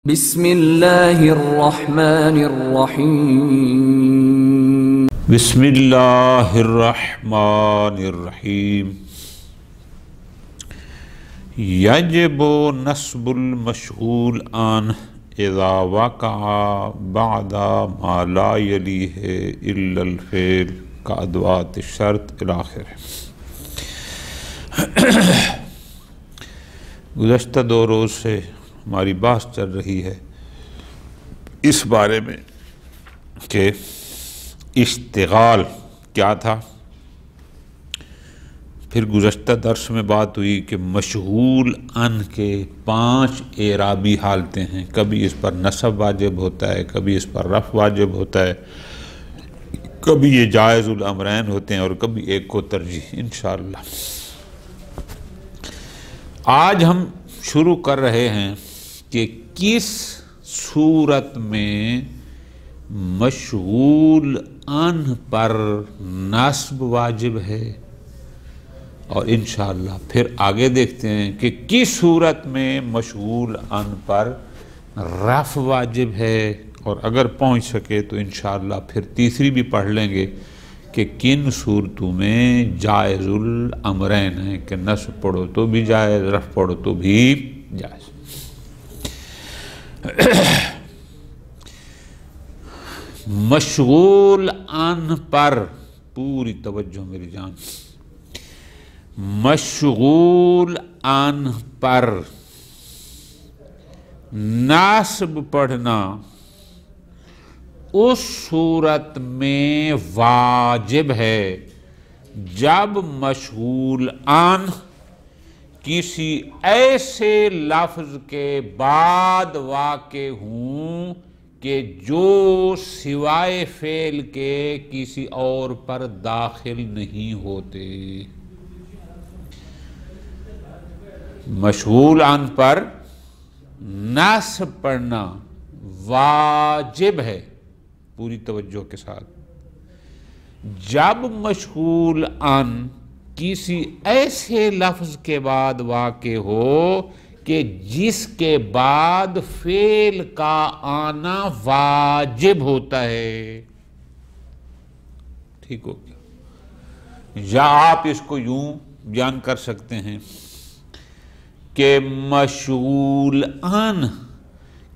بسم اللہ الرحمن الرحیم بسم اللہ الرحمن الرحیم یجب نصب المشغول عن اذا وقع بعد ما لا یلیہ الا الفعل کادوات الشرط الاخر۔ گزشتہ 2 روز سے ہماری بحث چل رہی ہے اس بارے میں کہ اشتغال کیا تھا۔ پھر گزشتہ درس میں بات ہوئی کہ مشغول عن کے 5 اعرابی حالتیں ہیں، کبھی اس پر نصب واجب ہوتا ہے، کبھی اس پر رفع واجب ہوتا ہے، کبھی یہ جائز الامرین ہوتے ہیں اور کبھی ایک کو ترجیح۔ انشاءاللہ آج ہم شروع کر رہے ہیں کہ کس صورت میں مشغول عن پر نصب واجب ہے، اور انشاءاللہ پھر آگے دیکھتے ہیں کہ کس صورت میں مشغول عن پر رفع واجب ہے، اور اگر پہنچ سکے تو انشاءاللہ پھر تیسری بھی پڑھ لیں گے کہ کن صورتوں میں جائز الامرین ہیں کہ نصب پڑھو تو بھی جائز، رفع پڑھو تو بھی جائز۔ مشغول عن پر پوری توجہ میری جان، مشغول عن پر نصب پڑھنا اس صورت میں واجب ہے جب مشغول عن کسی ایسے لفظ کے بعد واقع ہوں کہ جو سوائے فعل کے کسی اور پر داخل نہیں ہوتے۔ مشغول عن پر نصب پڑھنا واجب ہے، پوری توجہ کے ساتھ، جب مشغول عن کسی ایسے لفظ کے بعد واقع ہو کہ جس کے بعد فعل کا آنا واجب ہوتا ہے۔ ٹھیک ہو گیا؟ یا آپ اس کو یوں بیان کر سکتے ہیں کہ مشغول عن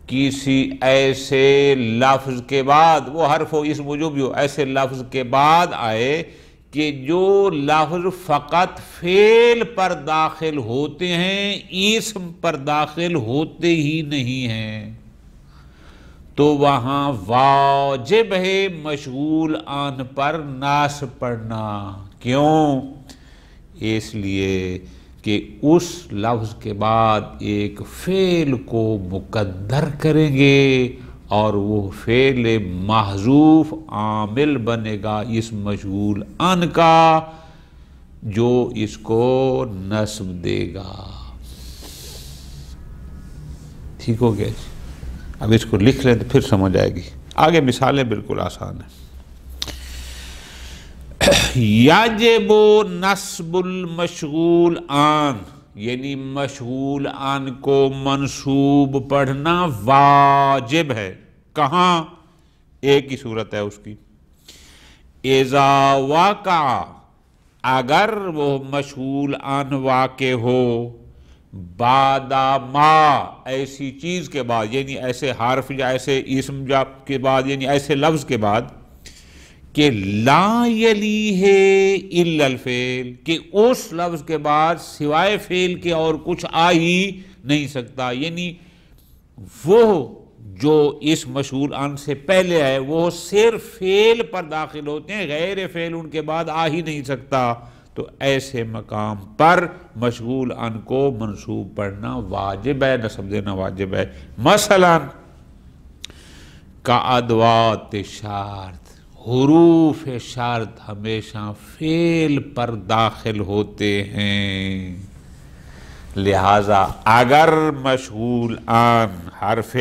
کسی ایسے لفظ کے بعد، وہ حرف ہو اسم جو بھی ہو، ایسے لفظ کے بعد آئے کہ جو لفظ فقط فعل پر داخل ہوتے ہیں، اسم پر داخل ہوتے ہی نہیں ہیں، تو وہاں واجب ہے مشغول عن پر نصب پڑھنا۔ کیوں؟ اس لیے کہ اس لفظ کے بعد ایک فعل کو مقدر کریں گے اور وہ فعل محذوف عامل بنے گا اس مشغول عن کا، جو اس کو نصب دے گا۔ ٹھیک ہو گیا؟ اب اس کو لکھ لیں تو پھر سمجھ آئے گی، آگے مثالیں بالکل آسان ہیں۔ یجب نصب المشغول عن، یعنی مشغول عن کو منصوب پڑھنا واجب ہے۔ کہاں؟ ایک ہی صورت ہے اس کی، اذا وقع، اگر وہ مشغول عن واقع ہو، بعد ما، ایسی چیز کے بعد، یعنی ایسے حرف یا ایسے اسم کے بعد، یعنی ایسے لفظ کے بعد کہ لا یلیہ الا الفعل، کہ اس لفظ کے بعد سوائے فعل کے اور کچھ آ ہی نہیں سکتا، یعنی وہ جو اس مشغول عن سے پہلے ہے وہ صرف فعل پر داخل ہوتے ہیں، غیر فعل ان کے بعد آ ہی نہیں سکتا، تو ایسے مقام پر مشغول عن کو منصوب پڑھنا واجب ہے، نصب دینا واجب ہے۔ مثلا کادوات شرط، حروف شرط ہمیشہ فعل پر داخل ہوتے ہیں، لہذا اگر مشغول عن حرف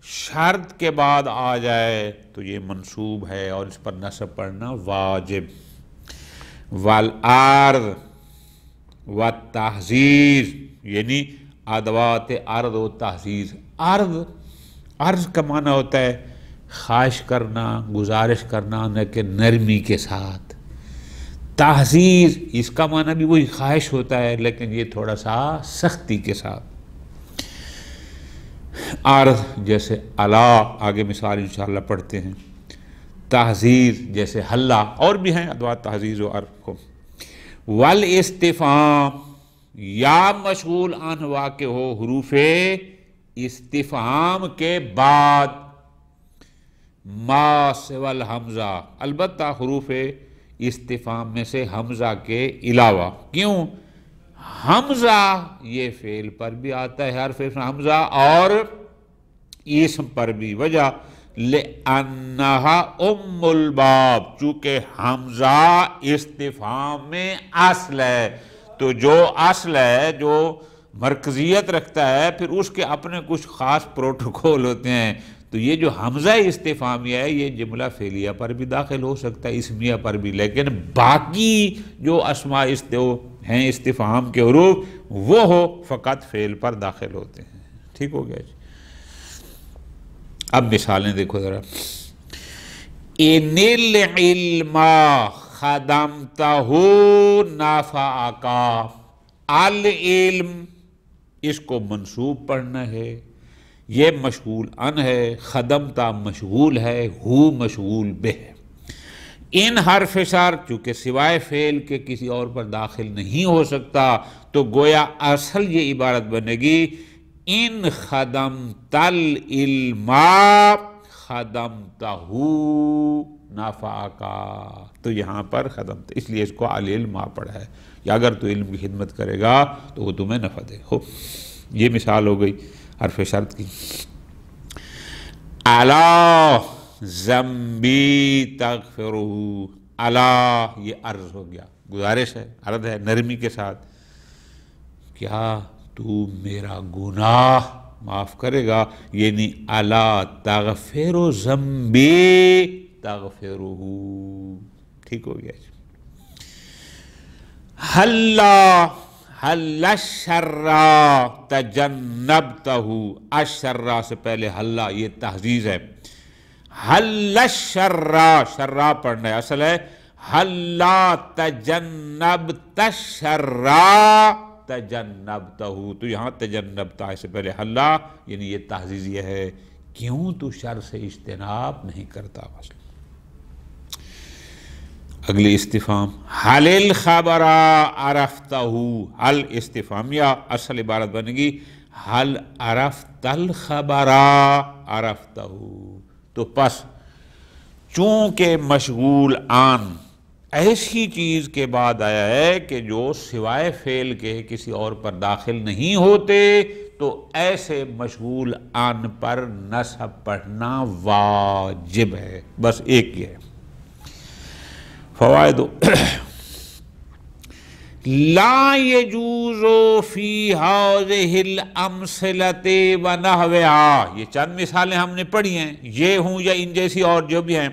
شرط کے بعد آ جائے تو یہ منصوب ہے اور اس پر نصب پڑھنا واجب۔ والعرض والتحذیر، یعنی ادوات عرض و تحذیر، عرض کا معنی ہوتا ہے خواہش کرنا، گزارش کرنا، نہ کہ نرمی کے ساتھ. تحذیر اس کا معنی بھی وہی خواہش ہوتا ہے لیکن یہ تھوڑا سا سختی کے ساتھ. عرض جیسے الا، آگے مثال انشاءاللہ پڑھتے ہیں. تحذیر جیسے حلہ، اور بھی ہیں ادوات تحذیر و عرض کو. والاستفہام یا مشغول عن واقع ہو حروف استفہام کے بعد ما سوى الحمزہ، البتہ حروف استفہام میں سے حمزہ کے علاوہ. کیوں؟ حمزہ یہ فعل پر بھی آتا ہے، حرف حمزہ، اور اسم پر بھی. وجہ لِأَنَّهَا أُمُّ الْبَابِ، چونکہ حمزہ استفہام میں اصل ہے، تو جو اصل ہے، جو مرکزیت رکھتا ہے، پھر اس کے اپنے کچھ خاص پروٹوکول ہوتے ہیں. تو یہ جو حمزہ استفہامیہ ہے یہ جملہ فعلیہ پر بھی داخل ہو سکتا ہے، اسمیہ پر بھی، لیکن باقی جو اسماء ہیں استفہام کے حروف وہ فقط فعل پر داخل ہوتے ہیں. ٹھیک ہو گیا جی. اب مثالیں دیکھو ذرا. اِنِ الْعِلْمَ خَدَمْتَهُ نَفَعَكَ، العلم اس کو منصوب پڑھنا ہے، یہ مشغول ان ہے، خدمتا مشغول ہے، ہو مشغول بہ. ان حرف شرط چونکہ سوائے فعل کے کسی اور پر داخل نہیں ہو سکتا، تو گویا اصل یہ عبارت بنے گی ان خدمت العلم خدمتہ نفعکا. تو یہاں پر خدمت، اس لیے اس کو العلم پڑھا ہے، یا اگر تو علم کی خدمت کرے گا تو وہ تمہیں نفع دے. یہ مثال ہو گئی حرف شرط کی. الا ذنبی تغفرہ، الا یہ عرض ہو گیا، گزارش ہے، عرض ہے نرمی کے ساتھ. کیا تو میرا گناہ معاف کرے گا، یعنی الا تغفر ذنبی تغفرہ. ٹھیک ہو گیا. حلا حل الشر تجنبتہ، الشر سے پہلے حلا یہ تحزیز ہے. حل الشر، شرا پڑھنا ہے، اصل ہے حلا تجنبت الشر تجنبتہ. تو یہاں تجنبتہ سے پہلے حلا، یعنی یہ تحزیز یہ ہے کیوں تو شر سے اجتناب نہیں کرتا. بس اگلی استفہام حل الخبر عرفتہ، حل استفہامیہ، اصل عبارت بنے گی حل عرفت الخبر عرفتہ. تو پس چونکہ مشغول عن ایسی چیز کے بعد آیا ہے کہ جو سوائے فعل کے کسی اور پر داخل نہیں ہوتے، تو ایسے مشغول عن پر نصب پڑھنا واجب ہے. بس ایک یہ ہے. فوائد لا يجوز فی هذه الامثلۃ ونحوها، یہ چند مثالیں ہم نے پڑھی ہیں، یہ ہوں یا ان جیسی اور جو بھی ہیں،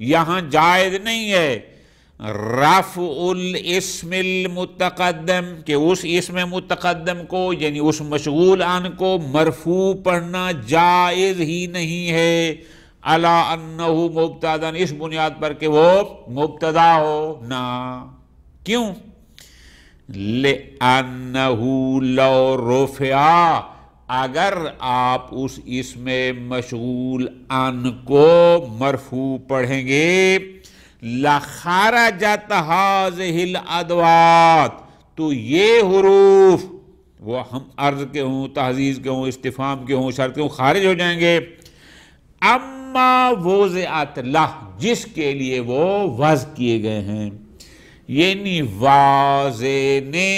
یہاں جائز نہیں ہے رفع الاسم المتقدم، کہ اس اسم متقدم کو یعنی اس مشغول عن کو مرفوع پڑھنا جائز ہی نہیں ہے. علی انہ مبتدا، اس بنیاد پر کہ وہ مبتدا ہو نہ. کیوں؟ لأنہ لو رفع، اگر آپ اس اسم مشغول عن کو مرفوع پڑھیں گے، لخرجت هذه الادوات، تو یہ حروف وہ ہم عرض کے ہوں، تحزیز کے ہوں، استفہام کے ہوں، شرط کے ہوں، خارج ہو جائیں گے. اما وضعت لہ، جس کے لیے وہ وضع کیے گئے ہیں، یعنی واضح نے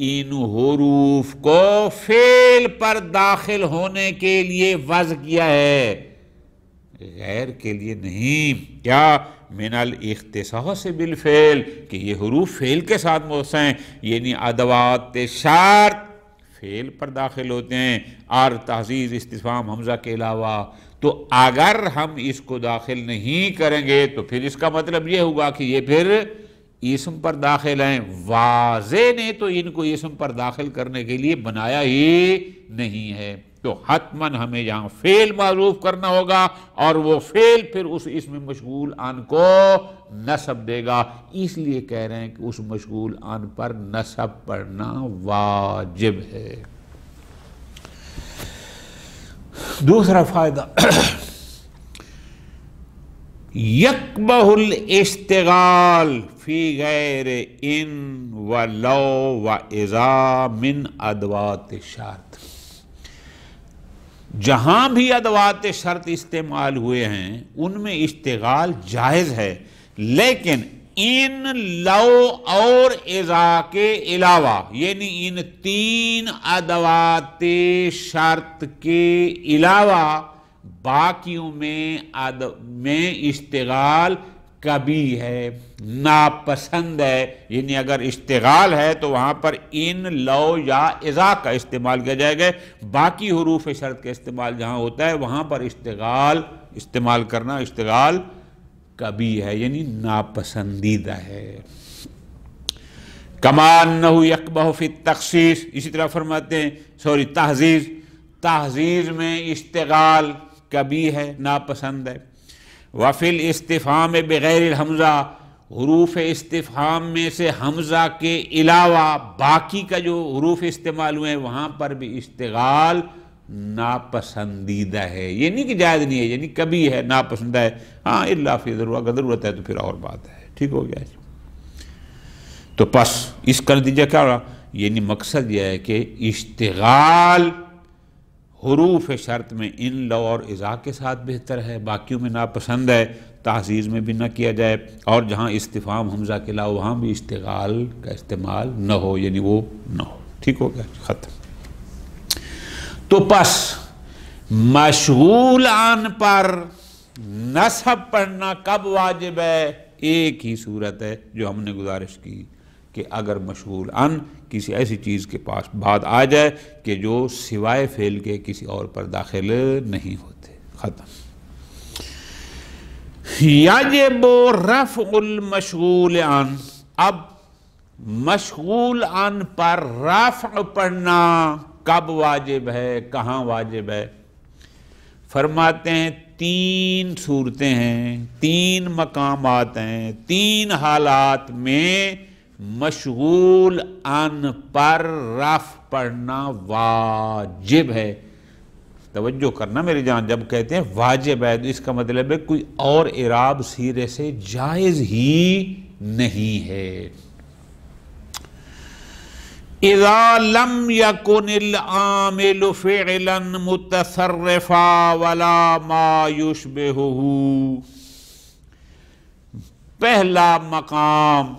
ان حروف کو فعل پر داخل ہونے کے لیے وضع کیا ہے، غیر کے لیے نہیں. کیا؟ من الاختصاص بالفعل، کہ یہ حروف فعل کے ساتھ موصع ہیں، یعنی ادوات شرط فعل پر داخل ہوتے ہیں، اور تحزیز استفہام حمزہ کے علاوہ. تو اگر ہم اس کو داخل نہیں کریں گے تو پھر اس کا مطلب یہ ہوگا کہ یہ پھر اسم پر داخل ہیں، واضح نے تو ان کو اسم پر داخل کرنے کے لیے بنایا ہی نہیں ہے، تو حتماً ہمیں یہاں فعل معروف کرنا ہوگا، اور وہ فعل پھر اس اسم مشغول عن کو نصب دے گا، اس لیے کہہ رہے ہیں کہ اس مشغول عن پر نصب پڑھنا واجب ہے۔ دوسرا فائدہ، یکبہ الاشتغال فی غیر ان و لو و اذا من ادوات شرط، جہاں بھی ادوات شرط استعمال ہوئے ہیں ان میں اشتغال جائز ہے، لیکن ان لو اور اذا کے علاوہ، یعنی ان تین ادوات شرط کے علاوہ باقیوں میں اشتغال کبھی ہے، ناپسند ہے، یعنی اگر اشتغال ہے تو وہاں پر ان لو یا اذا کا استعمال کیا جائے گا، باقی حروف شرط کا استعمال جہاں ہوتا ہے وہاں پر استعمال کرنا اشتغال کبھی ہے، یعنی ناپسندیدہ ہے۔ کما انہ یکبہ فی التخصیص، اسی طرح فرماتے ہیں تحزیز میں اشتغال کبھی ہے، ناپسند ہے۔ وفی الاستفہام بغیر الحمزہ، حروف استفہام میں سے حمزہ کے علاوہ باقی کا جو حروف استعمال ہوئے ہیں وہاں پر بھی اشتغال ناپسندیدہ ہے، یہ نہیں کہ جائز نہیں ہے، یعنی کبھی ہے، ناپسند ہے، ہاں الا فی ضرورت، اگر ضرورت ہے تو پھر اور بات ہے، ٹھیک ہو گیا۔ تو پس اس کا نتیجہ کیا رہا؟ یعنی مقصد یہ ہے کہ اشتغال حروف شرط میں ان لو اور اذا کے ساتھ بہتر ہے، باقیوں میں ناپسند ہے، تحزیز میں بھی نہ کیا جائے، اور جہاں استفہام حمزہ کے علاوہ وہاں بھی اشتغال کا استعمال نہ ہو، یعنی وہ نہ ہو، ٹھیک ہو گیا، ختم۔ تو پس مشغول عن پر نصب پڑھنا کب واجب ہے؟ ایک ہی صورت ہے جو ہم نے گزارش کی کہ اگر مشغول عن کسی ایسی چیز کے پاس بعد آ جائے کہ جو سوائے فعل کے کسی اور پر داخل نہیں ہوتے، ختم۔ یجب رفع المشغول عن، اب مشغول عن پر رفع پڑھنا کب واجب ہے، کہاں واجب ہے؟ فرماتے ہیں تین صورتیں ہیں، تین مقامات ہیں، تین حالات میں مشغول عن پر رفع پڑھنا واجب ہے۔ توجہ کرنا میری جان، جب کہتے ہیں واجب ہے تو اس کا مطلب ہے کوئی اور اعراب سیرے سے جائز ہی نہیں ہے۔ اذا لم يكن العامل فعلا متصرفا ولا ما يشبهه، پہلا مقام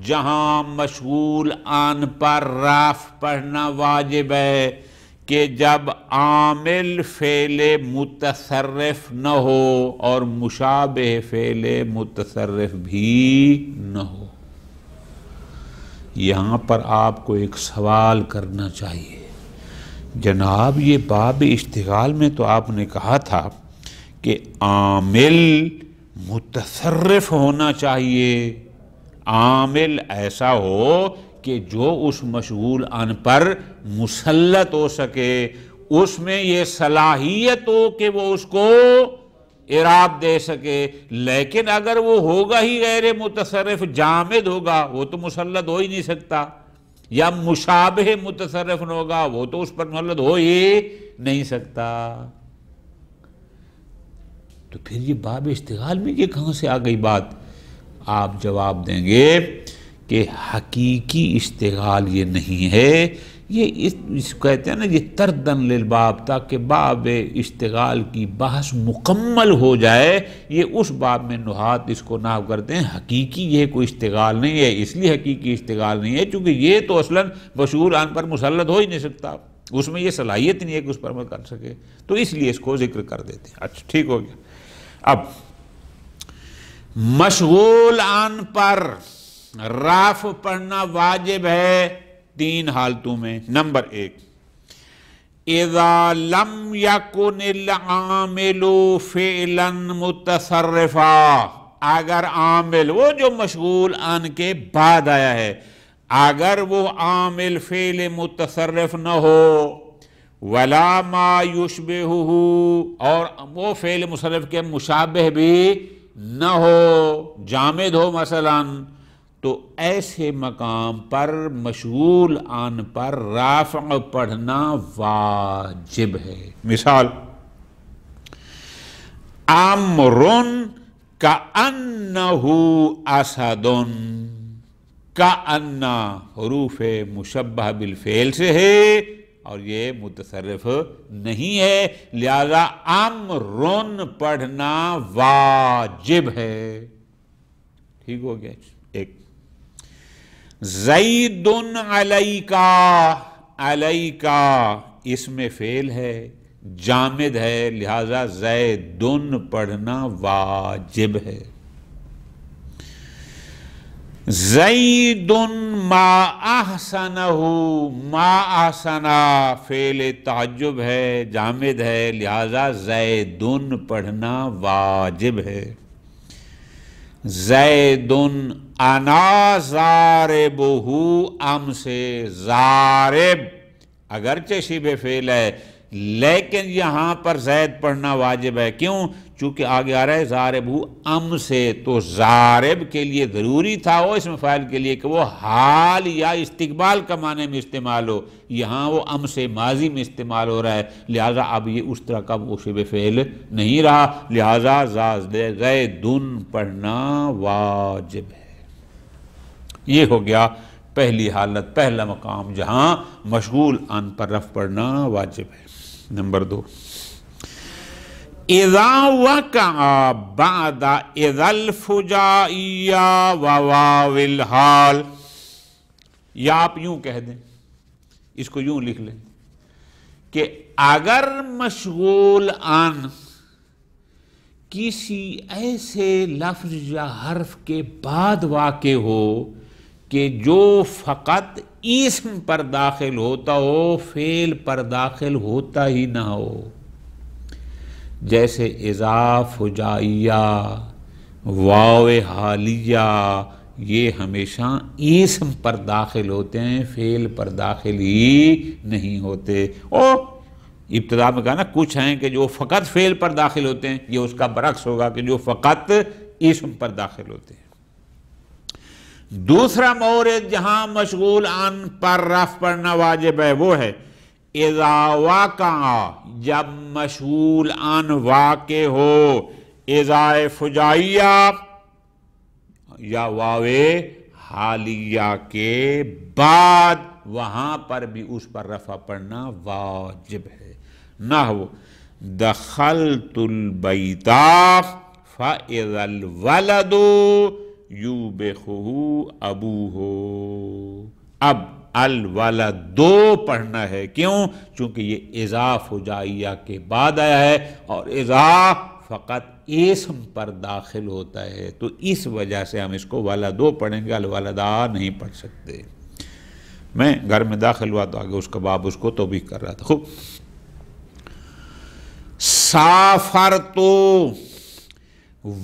جہاں مشغول عن پر رفع پڑھنا واجب ہے کہ جب عامل فعل متصرف نہ ہو اور مشابہ فعل متصرف بھی نہ ہو۔ یہاں پر آپ کو ایک سوال کرنا چاہیے، جناب یہ باب اشتغال میں تو آپ نے کہا تھا کہ عامل متصرف ہونا چاہیے، عامل ایسا ہو کہ جو اس مشغول عن پر مسلط ہو سکے، اس میں یہ صلاحیت ہو کہ وہ اس کو اعراب دے سکے، لیکن اگر وہ ہوگا ہی غیر متصرف، جامد ہوگا، وہ تو مسلط ہو ہی نہیں سکتا، یا مشابہ متصرف نہ ہوگا، وہ تو اس پر مسلط ہو ہی نہیں سکتا۔ تو پھر یہ باب اشتغال میں یہ کہاں سے آ گئی بات؟ آپ جواب دیں گے کہ حقیقی اشتغال یہ نہیں ہے، یہ اس کہتے ہیں نا یہ تردن للباب، تاکہ باب اشتغال کی بحث مکمل ہو جائے، یہ اس باب میں نحات اس کو نحو کرتے ہیں، حقیقی یہ کوئی اشتغال نہیں ہے، اس لیے حقیقی اشتغال نہیں ہے چونکہ یہ تو اصلاً مشغول عن پر مسلط ہو ہی نہیں سکتا، اس میں یہ صلاحیت نہیں ہے کہ اس پر عمل کر سکے، تو اس لیے اس کو ذکر کر دیتے ہیں۔ اچھا ٹھیک ہو گیا۔ اب مشغول عن پر رفع پڑھنا واجب ہے تین حالتوں میں۔ نمبر ایک، اذا لم يكن العامل فعلا متصرفا، اگر عامل وہ جو مشغول عن کے بعد آیا ہے اگر وہ عامل فعل متصرف نہ ہو ولا ما یشبہہ اور وہ فعل مصرف کے مشابہ بھی نہ ہو جامد ہو مثلا تو ایسے مقام پر مشغول عن پر رافع پڑھنا واجب ہے. مثال امرن کأنہ اسدن کأنہ حروف مشبہ بالفعل سے ہے اور یہ متصرف نہیں ہے لہذا امرن پڑھنا واجب ہے. ٹھیک ہو گیا. ایک زید علیکا علیکا اس میں فعل ہے جامد ہے لہذا زیدن پڑھنا واجب ہے. زید ما احسنہ ما احسنہ فعل تعجب ہے جامد ہے لہذا زیدن پڑھنا واجب ہے. زیدن انا ضاربہ ام سے ضارب اگرچہ شبہ فعل ہے لیکن یہاں پر زید پڑھنا واجب ہے. کیوں؟ چونکہ آگے آ رہا ہے ضاربہ ام سے تو ضارب کے لیے ضروری تھا وہ اسم فاعل کے لیے کہ وہ حال یا استقبال کا معنی میں استعمال ہو. یہاں وہ ام سے ماضی میں استعمال ہو رہا ہے لہذا اب یہ اس طرح کا وہ شبہ فعل نہیں رہا لہذا زیدن پڑھنا واجب ہے. یہ ہو گیا پہلی حالت پہلا مقام جہاں مشغول عن پر رفع پڑھنا واجب ہے. نمبر 2 اذا وقع بعد اذا الفجائیہ وواو الحال یا آپ یوں کہہ دیں اس کو یوں لکھ لیں کہ اگر مشغول عن کسی ایسے لفظ یا حرف کے بعد واقع ہو کہ جو فقط اسم پر داخل ہوتا ہو فعل پر داخل ہوتا ہی نہ ہو جیسے اذا فجائیہ واو حالیہ یہ ہمیشہ اسم پر داخل ہوتے ہیں فعل پر داخل ہی نہیں ہوتے. اور ابتدا میں کہا نا کچھ ہیں کہ جو فقط فعل پر داخل ہوتے ہیں یہ اس کا برعکس ہوگا کہ جو فقط اسم پر داخل ہوتے ہیں. دوسرا مورد جہاں مشغول عن پر رفع پڑھنا واجب ہے وہ ہے اذا وقع جب مشغول عن واقع ہو اذا فجائیہ یا واو حالیہ کے بعد وہاں پر بھی اس پر رفع پڑھنا واجب ہے. نحو دخلت البیت فاذا الولد یوبخہ ابوہ. اب الولد پڑھنا ہے کیوں؟ چونکہ یہ اذا فجائیہ کے بعد آیا ہے اور اذا فقط اسم پر داخل ہوتا ہے تو اس وجہ سے ہم اس کو ولدو پڑھیں گے الولدا نہیں پڑھ سکتے. میں گھر میں داخل ہوا تو آگے اس کا باب اس کو توبیخ کر رہا تھا. خوب سافرتو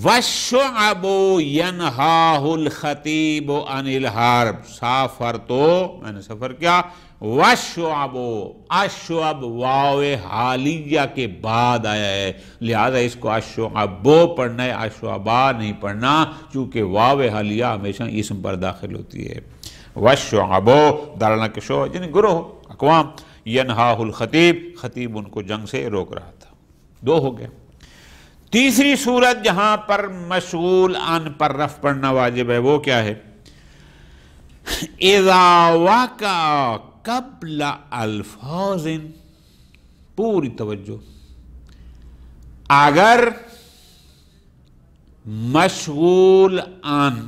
وَالشُّعَبُ يَنْهَاهُ الْخَطِيبُ عَنِ الْحَرْبِ سافرتو میں نے سفر کیا وَالشُّعَبُ الشُّعَب واو حالیہ کے بعد آیا ہے لہذا اس کو الشُّعَبُ پڑھنا ہے الشُّعَبَ نہیں پڑھنا چونکہ واو حالیہ ہمیشہ اسم پر داخل ہوتی ہے. وَالشُّعَبُ دارنا کے شو یعنی گروہ اقوام يَنْهَاهُ الْخَطِيبُ خطیب ان کو جنگ سے روک رہا تھا. 2 ہو گئے. تیسری صورت جہاں پر مشغول عن پر رفع پڑھنا واجب ہے وہ کیا ہے اذا وقع قبل الفاظ پوری توجہ اگر مشغول عن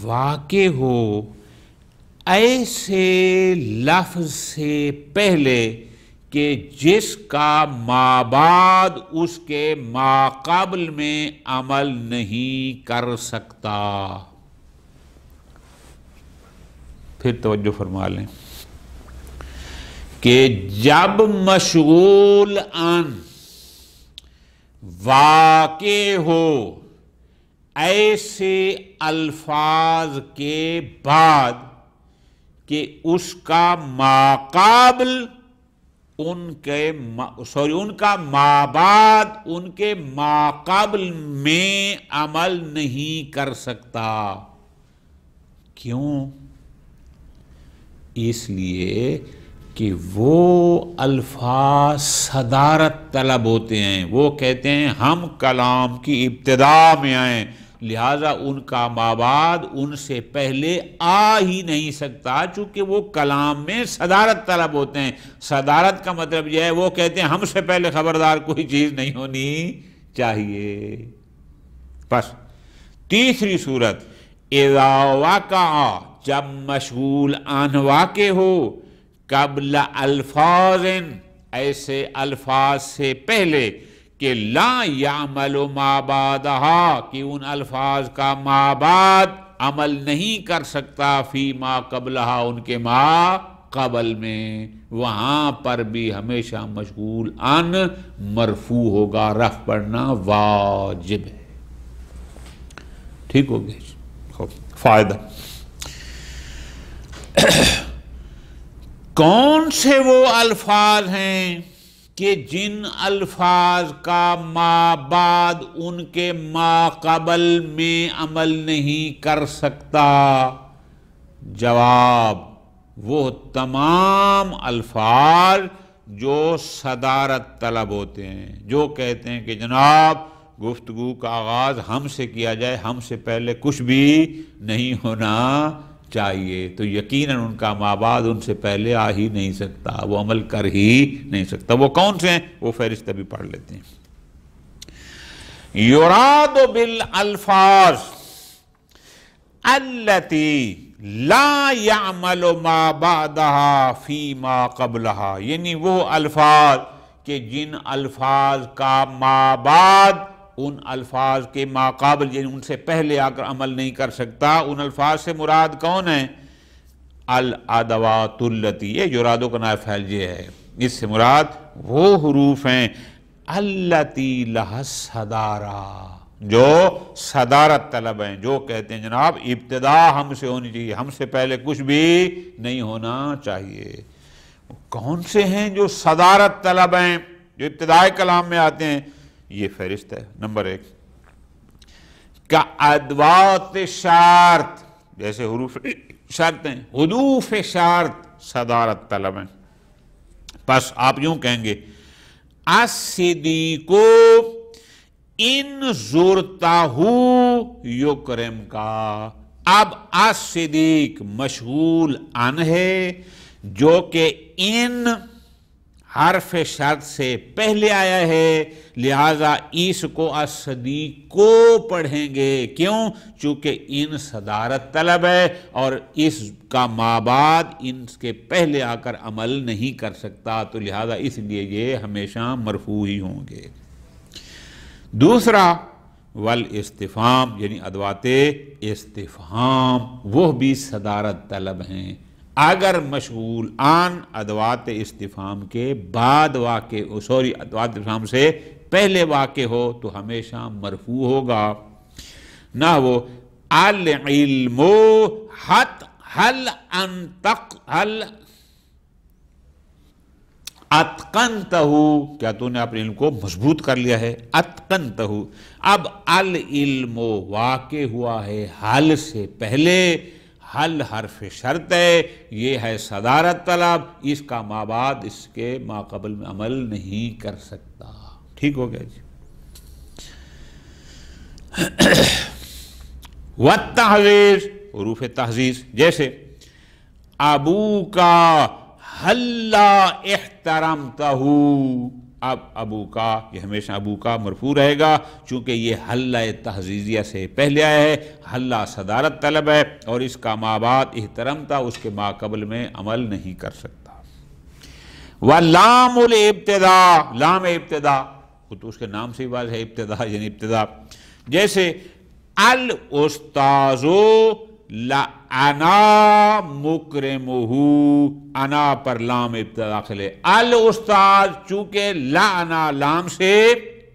واقع ہو ایسے لفظ سے پہلے کہ جس کا مابعد اس کے ماقبل میں عمل نہیں کر سکتا. پھر توجہ فرما لیں کہ جب مشغول عن واقع ہو ایسے الفاظ کے بعد کہ اس کا ماقابل ان کا مابعد ان کے ماقابل میں عمل نہیں کر سکتا. کیوں؟ اس لیے کہ وہ الفاظ صدارت طلب ہوتے ہیں. وہ کہتے ہیں ہم کلام کی ابتدا میں آئیں، لہذا ان کا مابعد ان سے پہلے آ ہی نہیں سکتا، چونکہ وہ کلام میں صدارت طلب ہوتے ہیں. صدارت کا مطلب یہ ہے وہ کہتے ہیں ہم سے پہلے خبردار کوئی چیز نہیں ہونی چاہیے. بس تیسری صورت اذا وقع، جب مشغول عن واقع ہو، قبل الفاظ، ایسے الفاظ سے پہلے کہ لا یعمل ما بعدہا، کہ ان الفاظ کا ما بعد عمل نہیں کر سکتا، فی ما قبلہا، ان کے ما قبل میں، وہاں پر بھی ہمیشہ مشغول عن مرفوع ہوگا، رفع پڑھنا واجب ہے. ٹھیک ہو گیا؟ فائدہ کون سے وہ الفاظ ہیں کہ جن الفاظ کا ما بعد ان کے ما قبل میں عمل نہیں کر سکتا؟ جواب، وہ تمام الفاظ جو صدارت طلب ہوتے ہیں، جو کہتے ہیں کہ جناب گفتگو کا آغاز ہم سے کیا جائے، ہم سے پہلے کچھ بھی نہیں ہونا چاہیے، تو یقیناً ان کا ما بعد ان سے پہلے آ ہی نہیں سکتا، وہ عمل کر ہی نہیں سکتا. وہ کون سے ہیں؟ وہ فہرست بھی پڑھ لیتے ہیں. یراد بالالفاظ التی لا يعمل ما بعدها فی ما قبلها، یعنی وہ الفاظ کہ جن الفاظ کا ما بعد ان الفاظ کے ماقابل، یعنی ان سے پہلے آ کر عمل نہیں کر سکتا. ان الفاظ سے مراد کون ہیں؟ الادوات التی، یہ یرادو کا نائب فاعل یہ ہے، اس سے مراد وہ حروف ہیں التی لہا صدارہ، جو صدارت طلب ہیں، جو کہتے ہیں جناب ابتدا ہم سے ہونی چاہیے، ہم سے پہلے کچھ بھی نہیں ہونا چاہیے. کون سے ہیں جو صدارت طلب ہیں، جو ابتدائی کلام میں آتے ہیں؟ یہ فہرست ہے. نمبر 1 کا ادوات شرط، جیسے حروف شرط ہیں، حروف شرط صدارت طلب ہیں. پس آپ یوں کہیں گے الصدیق ان زرتہ یکرم کا. اب الصدیق مشغول عن ہے جو کہ ان حرف شرط سے پہلے آیا ہے، لہذا اس کو الصدیق کو پڑھیں گے. کیوں؟ چونکہ ان صدارت طلب ہے اور اس کا ما بعد ان کے پہلے آ کر عمل نہیں کر سکتا، تو لہذا اس لیے یہ ہمیشہ مرفوع ہی ہوں گے. دوسرا والاستفہام، یعنی ادوات استفہام، وہ بھی صدارت طلب ہیں. اگر مشغول عن ادوات استفہام کے بعد واقع ادوات استفہام سے پہلے واقع ہو تو ہمیشہ مرفوع ہوگا. نہ وہ العلم حل اتقنتہ، کیا تو نے اپنے علم کو مضبوط کر لیا ہے؟ اتقنتہ. اب العلم واقع ہوا ہے حل سے پہلے، حل حرف شرط ہے، یہ ہے صدارت طلب، اس کا ما بعد اس کے ما قبل میں عمل نہیں کر سکتا. ٹھیک ہو گیا جی. والتحزیز، حروف تحزیز، جیسے ابو کا حلا احترمتہ. اب ابو کا، یہ ہمیشہ ابو کا مرفوع رہے گا چونکہ یہ حلہ تحزیزیہ سے پہلے آیا ہے. حلہ صدارت طلب ہے اور اس کا ما بعد احترمتہ، اس کے ما قبل میں عمل نہیں کر سکتا. واللام الابتداء، لام ابتدا، تو اس کے نام سے ہی واضح ہے ابتدا، یعنی ابتدا. جیسے الاستاذ لأنا مکرمہ، انا پر لام ابتدا داخل ہے. الاستاذ چونکہ لأنا لام سے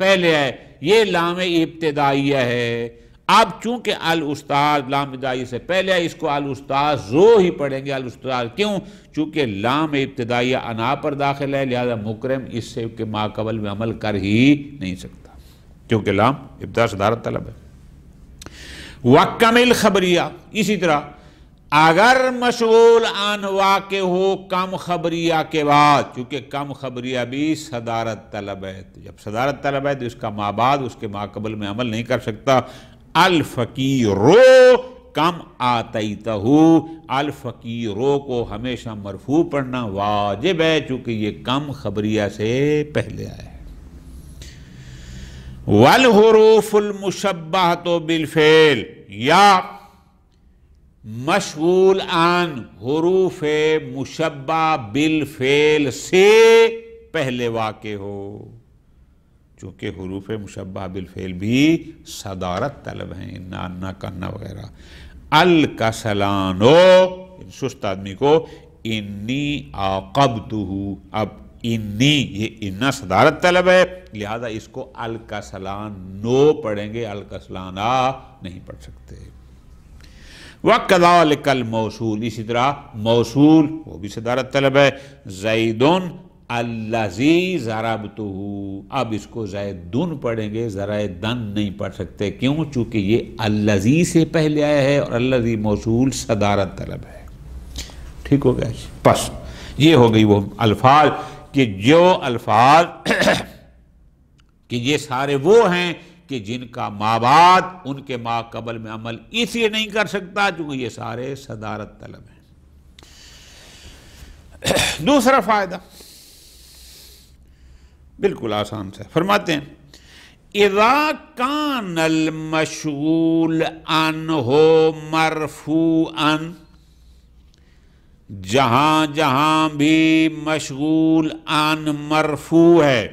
پہلے ہے، یہ لام ابتدائیہ ہے۔ اب چونکہ الاستاذ لام ابتدائی سے پہلے ہے، اس کو الاستاذ رو ہی پڑھیں گے، الاستاذ کیوں؟ چونکہ لام ابتدائیہ انا پر داخل ہے، لہذا مکرم اس سے کہ ما قبل میں عمل کر ہی نہیں سکتا، کیونکہ لام ابتدا صدارت طلب ہے۔ وَکَمِل خبریہ، اسی طرح اگر مشغول عن واقع ہو کم خبریہ کے بعد، چونکہ کم خبریہ بھی صدارت طلب ہے، تو جب صدارت طلب ہے تو اس کا ما بعد اس کے ما قبل میں عمل نہیں کر سکتا۔ الفقیرو کم آتیتہ، الفقیرو کو ہمیشہ مرفوع پڑھنا واجب ہے، چونکہ یہ کم خبریہ سے پہلے آیا ہے۔ والحروف المشبہۃ بالفعل، یا مشغول عن حروف مشبہ بالفعل سے پہلے واقع ہو، چونکہ حروف مشبہ بالفعل بھی صدارت طلب ہیں، انا انا کنا وغیرہ۔ الکسلانو، سست آدمی کو، انی عاقبتہ، اب انی یہ انا صدارت طلب ہے، لہذا اس کو الکسلان نو پڑھیں گے، الکسلانا نہیں پڑھ سکتے۔ وَكَذَلِكَ الْمَوْصُولِ، اسی طرح موصول وہ بھی صدارت طلب ہے۔ زیدن الذی ضربتہ، اب اس کو زیدن پڑھیں گے، زرائدن نہیں پڑھ سکتے، کیوں؟ چونکہ یہ الذی سے پہلے آیا ہے اور الذی موصول صدارت طلب ہے۔ ٹھیک ہو گیا؟ پس یہ ہو گئی وہ الفاظ کہ جو الفاظ کہ یہ سارے وہ ہیں کہ جن کا ما بعد ان کے ما قبل میں عمل اس لیے نہیں کر سکتا چونکہ یہ سارے صدارت طلب ہیں۔ دوسرا فائدہ بالکل آسان سے فرماتے ہیں، اذا کان المشغول عنہ مرفوعا، جہاں جہاں بھی مشغول عن مرفوع ہے،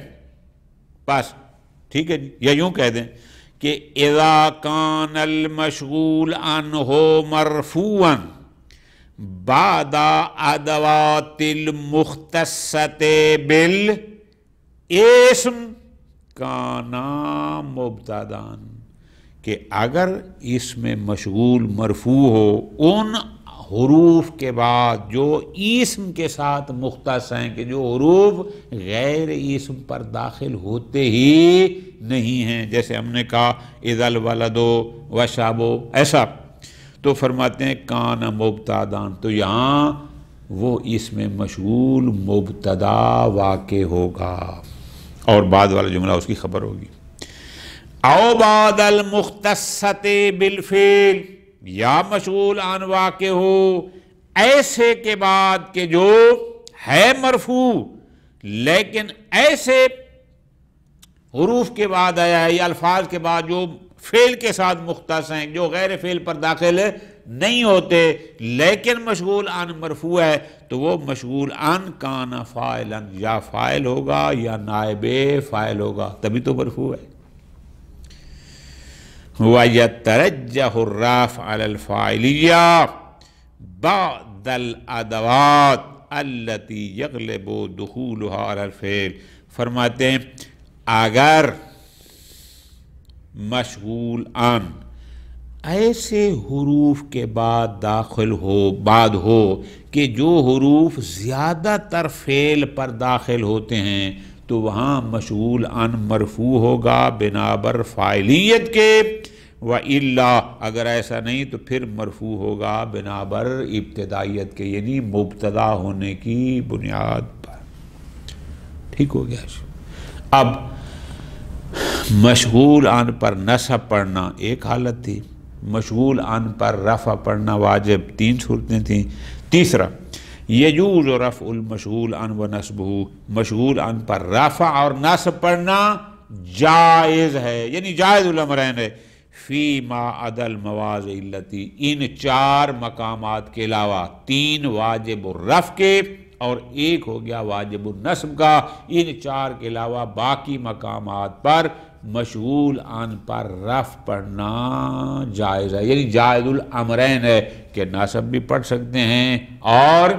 بس ٹھیک ہے جی، یا یوں کہہ دیں کہ اذا کان المشغول عنہ مرفوعا بعد ادوات المختصۃ بالاسم کانا مبتدان، کہ اگر اس میں مشغول مرفوع ہو ان حروف کے بعد جو اسم کے ساتھ مختص ہیں، کہ جو حروف غیر اسم پر داخل ہوتے ہی نہیں ہیں، جیسے ہم نے کہا اذا الولد وشاب، ایسا، تو فرماتے ہیں کان مبتدان، تو یہاں وہ اس میں مشغول مبتدا واقع ہوگا اور بعد والا جملہ اس کی خبر ہوگی۔ او بعد المختصۃ بالفعل، یا مشغول عن واقع ہو ایسے کے بعد کہ جو ہے مرفوع لیکن ایسے حروف کے بعد آیا ہے یا الفاظ کے بعد جو فعل کے ساتھ مختص ہیں، جو غیر فعل پر داخل نہیں ہوتے لیکن مشغول عن مرفوع ہے، تو وہ مشغول عن کان فاعلا، یا فاعل ہوگا یا نائب فاعل ہوگا، تبھی تو مرفوع ہے۔ وَيَتَّرَجَّحُ الرَّفْعُ عَلَى الْفَاعِلِيَّةِ بَعْدَ الْأَدَوَاتِ الَّتِي يَغْلِبُ دُخُولُهَا عَلَى الْفِعْلِ، فرماتے ہیں اگر مشغول عن ایسے حروف کے بعد داخل ہو کہ جو حروف زیادہ تر فعل پر داخل ہوتے ہیں، تو وہاں مشغول عن مرفوع ہوگا بنابر فاعلیت کے، وَإِلَّا اگر ایسا نہیں تو پھر مرفوع ہوگا بنابر ابتدائیت کے، یعنی مبتدا ہونے کی بنیاد پر۔ ٹھیک ہو گیا؟ اب مشغول عن پر نصب پڑھنا ایک حالت تھی، مشغول عن پر رفع پڑھنا واجب، 3 صورتیں تھیں۔ تیسرا، یجوز رفع المشغول عن و نصبہ، مشغول عن پر رفع اور نصب پڑھنا جائز ہے، یعنی جائز الامرین ہے، فی ما عدا المواضع التی، ان 4 مقامات کے علاوہ، 3 واجب الرفع کے اور 1 ہو گیا واجب النصب کا، ان 4 کے علاوہ باقی مقامات پر مشغول عن پر رفع پڑھنا جائز ہے، یعنی جائز الامرین ہے کہ نصب بھی پڑھ سکتے ہیں اور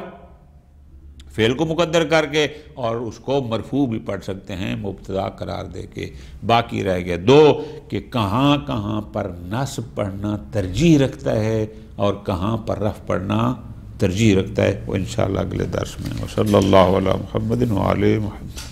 فعل کو مقدر کر کے، اور اس کو مرفوع بھی پڑھ سکتے ہیں مبتدا قرار دے کے۔ باقی رہ گئے دو کہ کہاں کہاں پر نصب پڑھنا ترجیح رکھتا ہے اور کہاں پر رفع پڑھنا ترجیح رکھتا ہے، وہ انشاءاللہ اگلے درس میں۔ وصلی اللہ علی محمد وعلی محمد۔